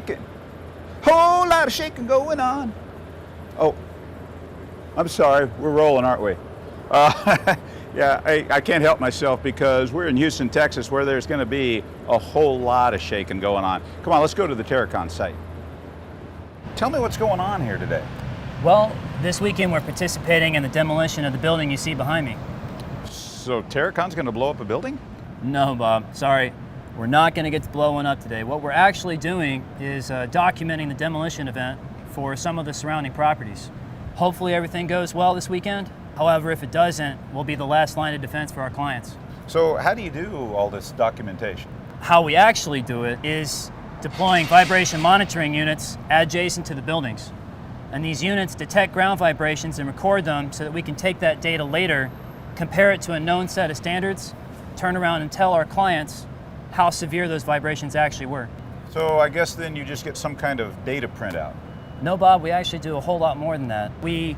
shaking. Whole lot of shaking going on. Oh, I'm sorry, we're rolling, aren't we? Yeah, I can't help myself because we're in Houston, Texas, where there's going to be a whole lot of shaking going on. Come on, let's go to the Terracon site. Tell me what's going on here today. Well, this weekend we're participating in the demolition of the building you see behind me. So Terracon's going to blow up a building? No, Bob, sorry. We're not going to get to blow one up today. What we're actually doing is documenting the demolition event for some of the surrounding properties. Hopefully everything goes well this weekend. However, if it doesn't, we'll be the last line of defense for our clients. So how do you do all this documentation? How we actually do it is deploying vibration monitoring units adjacent to the buildings. And these units detect ground vibrations and record them so that we can take that data later, compare it to a known set of standards, turn around and tell our clients how severe those vibrations actually were. So I guess then you just get some kind of data printout. No, Bob, we actually do a whole lot more than that. We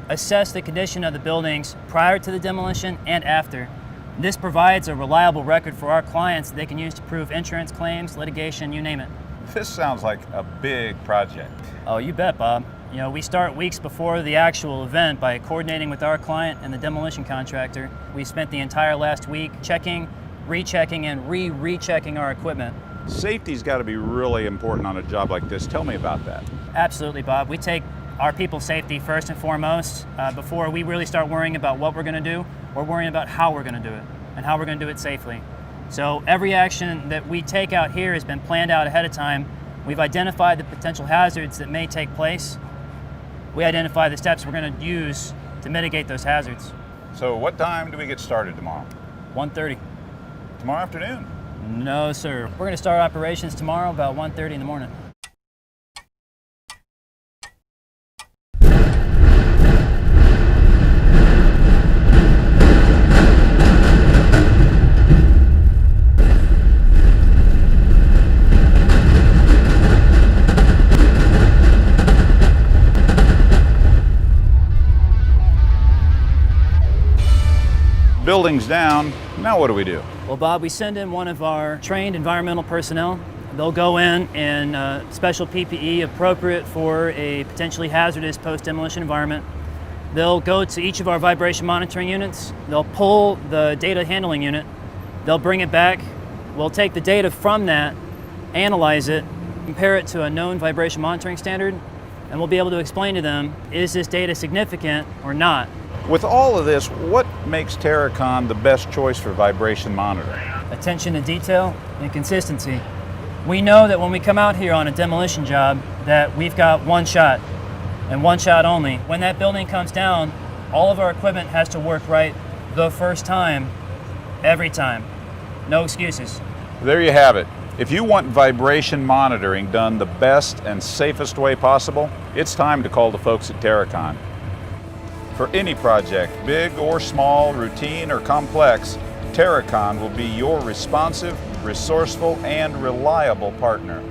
assess the condition of the buildings prior to the demolition and after. This provides a reliable record for our clients that they can use to prove insurance claims, litigation, you name it. This sounds like a big project. Oh, you bet, Bob. You know, we start weeks before the actual event by coordinating with our client and the demolition contractor. We spent the entire last week checking, rechecking, and rechecking our equipment. Safety's got to be really important on a job like this. Tell me about that. Absolutely, Bob. We take our people's safety first and foremost. Before we really start worrying about what we're going to do, we're worrying about how we're going to do it and how we're going to do it safely. So every action that we take out here has been planned out ahead of time. We've identified the potential hazards that may take place. We identify the steps we're going to use to mitigate those hazards. So what time do we get started tomorrow? 1:30. Tomorrow afternoon? No, sir. We're going to start operations tomorrow about 1:30 in the morning. Building's down. Now what do we do? Well, Bob, we send in one of our trained environmental personnel. They'll go in special PPE appropriate for a potentially hazardous post-demolition environment. They'll go to each of our vibration monitoring units. They'll pull the data handling unit. They'll bring it back. We'll take the data from that, analyze it, compare it to a known vibration monitoring standard, and we'll be able to explain to them, is this data significant or not? With all of this, what makes Terracon the best choice for vibration monitoring? Attention to detail and consistency. We know that when we come out here on a demolition job that we've got one shot and one shot only. When that building comes down, all of our equipment has to work right the first time, every time. No excuses. There you have it. If you want vibration monitoring done the best and safest way possible, it's time to call the folks at Terracon. For any project, big or small, routine or complex, Terracon will be your responsive, resourceful, and reliable partner.